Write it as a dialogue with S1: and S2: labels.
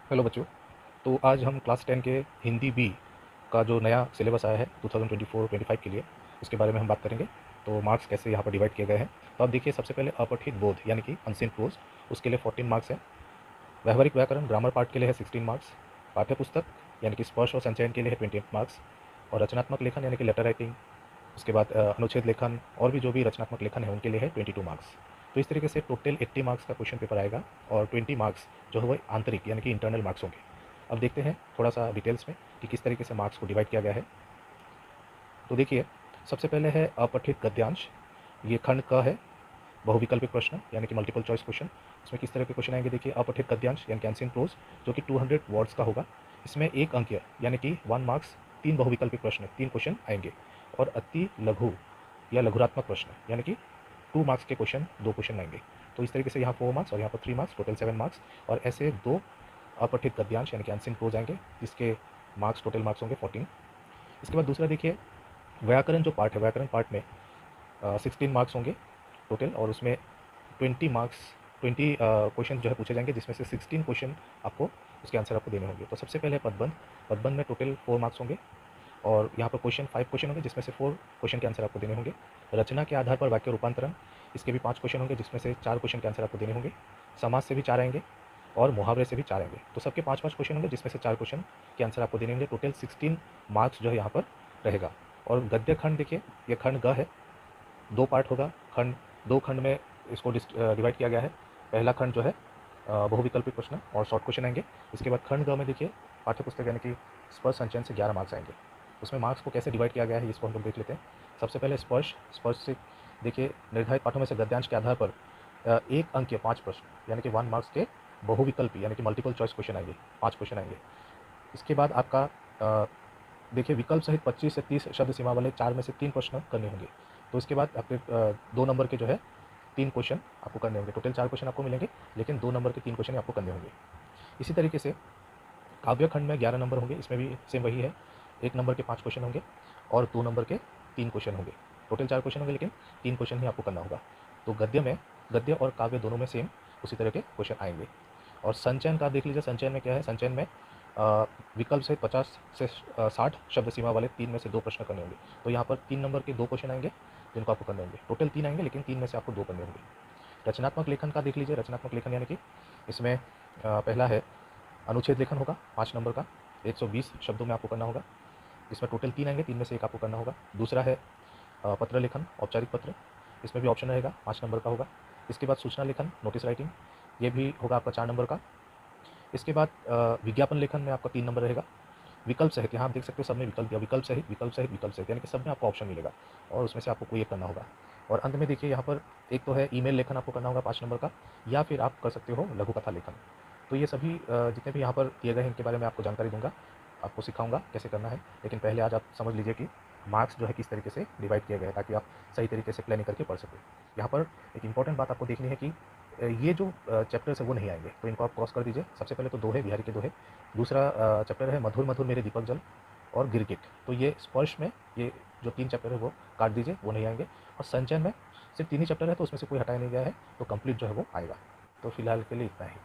S1: Hello बच्चों। तो आज हम क्लास 10 के हिंदी बी का जो नया सिलेबस आया है 2024-25 के लिए, उसके बारे में हम बात करेंगे। तो मार्क्स कैसे यहाँ पर डिवाइड किए गए हैं। तो आप देखिए, सबसे पहले अपठित बोध यानी कि अनसीन प्रोज, उसके लिए 14 मार्क्स है। व्यावहारिक व्याकरण ग्रामर पार्ट के लिए है 16 मार्क्स। पाठ्य पुस्तक यानी कि स्पर्श और संचयन के लिए है 28 मार्क्स। और रचनात्मक लेखन यानी कि लेटर राइटिंग, उसके बाद अनुच्छेद लेखन और भी जो भी रचनात्मक लेखन है उनके लिए है 22 मार्क्स। तो इस तरीके से टोटल 80 मार्क्स का क्वेश्चन पेपर आएगा और 20 मार्क्स जो है वो आंतरिक यानी कि इंटरनल मार्क्स होंगे। अब देखते हैं थोड़ा सा डिटेल्स में कि किस तरीके से मार्क्स को डिवाइड किया गया है। तो देखिए, सबसे पहले है अपठित गद्यांश। ये खंड क है, बहुविकल्पिक प्रश्न यानी कि मल्टीपल चॉइस क्वेश्चन। इसमें किस तरह के क्वेश्चन आएंगे, देखिए, अपठित गद्यांश यानी कि अनसीन प्रोज, जो कि 200 वर्ड्स का होगा। इसमें एक अंक यानी कि 1 मार्क्स, 3 बहुविकल्पिक प्रश्न, 3 क्वेश्चन आएंगे। और अति लघु या लघुरात्मक प्रश्न यानी कि 2 मार्क्स के क्वेश्चन, 2 क्वेश्चन आएंगे। तो इस तरीके से यहाँ 4 मार्क्स और यहाँ पर 3 मार्क्स, टोटल 7 मार्क्स। और ऐसे 2 अपठित गद्यांश यानी कि अनसीन प्रोज आएंगे, जिसके मार्क्स, टोटल मार्क्स होंगे 14। इसके बाद दूसरा देखिए, व्याकरण जो पार्ट है, व्याकरण पार्ट में 16 मार्क्स होंगे टोटल, और उसमें 20 मार्क्स, 20 क्वेश्चन जो है पूछे जाएंगे, जिसमें से 16 क्वेश्चन आपको उसके आंसर आपको देने होंगे। तो सबसे पहले पदबंध, पदबंध में टोटल 4 मार्क्स होंगे और यहाँ पर क्वेश्चन 5 क्वेश्चन होंगे, जिसमें से 4 क्वेश्चन के आंसर आपको देने होंगे। रचना के आधार पर वाक्य रूपांतरण, इसके भी 5 क्वेश्चन होंगे, जिसमें से 4 क्वेश्चन के आंसर आपको देने होंगे। समाज से भी 4 आएंगे और मुहावरे से भी 4 आएंगे। तो सबके 5-5 क्वेश्चन होंगे, जिसमें से 4 क्वेश्चन के आंसर आपको देने होंगे। टोटल 16 मार्क्स जो है यहाँ पर रहेगा। और गद्य खंड देखिए, ये खंड ग है, 2 पार्ट होगा। खंड 2 खंड में इसको डिवाइड किया गया है। पहला खंड जो है बहुविकल्पिक प्रश्न और शॉर्ट क्वेश्चन आएंगे। इसके बाद खंड ग में देखिए, पाठ्य पुस्तक यानी कि स्पर्श संचयन से 11 मार्क्स आएंगे। उसमें मार्क्स को कैसे डिवाइड किया गया है, इसको हम लोग देख लेते हैं। सबसे पहले स्पर्श, स्पर्श से देखिए, निर्धारित पाठों में से गद्यांश के आधार पर एक अंक के 5 प्रश्न यानी कि 1 मार्क्स के बहुविकल्पी यानी कि मल्टीपल चॉइस क्वेश्चन आएंगे, 5 क्वेश्चन आएंगे। इसके बाद आपका देखिए, विकल्प सहित 25 से 30 शब्द सीमा वाले 4 में से 3 प्रश्न करने होंगे। तो इसके बाद आपके 2 नंबर के जो है 3 क्वेश्चन आपको करने होंगे। टोटल 4 क्वेश्चन आपको मिलेंगे, लेकिन 2 नंबर के 3 क्वेश्चन आपको करने होंगे। इसी तरीके से काव्य खंड में 11 नंबर होंगे, इसमें भी सेम वही है। 1 नंबर के 5 क्वेश्चन होंगे और 2 नंबर के 3 क्वेश्चन होंगे। टोटल 4 क्वेश्चन होंगे, लेकिन 3 क्वेश्चन ही आपको करना होगा। तो गद्य में, गद्य और काव्य दोनों में सेम उसी तरह के क्वेश्चन आएंगे। और संचयन का देख लीजिए, संचयन में क्या है, संचयन में विकल्प से 50 से 60 शब्द सीमा वाले 3 में से 2 प्रश्न करने होंगे। तो यहाँ पर 3 नंबर के 2 क्वेश्चन आएंगे, जिनको आपको करने होंगे। टोटल 3 आएंगे, लेकिन 3 में से आपको 2 करने होंगे। रचनात्मक लेखन का देख लीजिए, रचनात्मक लेखन यानी कि इसमें पहला है अनुच्छेद लेखन होगा 5 नंबर का, 120 शब्दों में आपको करना होगा। इसमें टोटल 3 आएंगे, 3 में से 1 आपको करना होगा। दूसरा है पत्र लेखन, औपचारिक पत्र, इसमें भी ऑप्शन रहेगा, 5 नंबर का होगा। इसके बाद सूचना लेखन, नोटिस राइटिंग, ये भी होगा आपका 4 नंबर का। इसके बाद विज्ञापन लेखन में आपका 3 नंबर रहेगा। विकल्प सहित, यहाँ आप देख सकते हो सब में विकल्प दिया, विकल्प सहित, विकल्प सहित, विकल्प सहित, यानी कि सब में आपको ऑप्शन मिलेगा और उसमें से आपको कोई एक करना होगा। और अंत में देखिए, यहाँ पर एक तो है ईमेल लेखन आपको करना होगा 5 नंबर का, या फिर आप कर सकते हो लघु कथा लेखन। तो ये सभी जितने भी यहाँ पर दिए गए हैं, इनके बारे में आपको जानकारी दूंगा, आपको सिखाऊंगा कैसे करना है। लेकिन पहले आज आप समझ लीजिए कि मार्क्स जो है किस तरीके से डिवाइड किए गए हैं, ताकि आप सही तरीके से प्लानिंग करके पढ़ सकें। यहाँ पर एक इंपॉर्टेंट बात आपको देखनी है कि ये जो चैप्टर्स है वो नहीं आएंगे, तो इनको आप क्रॉस कर दीजिए। सबसे पहले तो 2 है, बिहारी के 2 है। दूसरा चैप्टर है मधुर मधुर मेरे दीपक जल और गिरगिट। तो ये स्पर्श में ये जो 3 चैप्टर है वो काट दीजिए, वो नहीं आएंगे। और संचयन में सिर्फ 3 ही चैप्टर है, तो उसमें से कोई हटाया नहीं गया है, तो कंप्लीट जो है वो आएगा। तो फिलहाल के लिए इतना ही।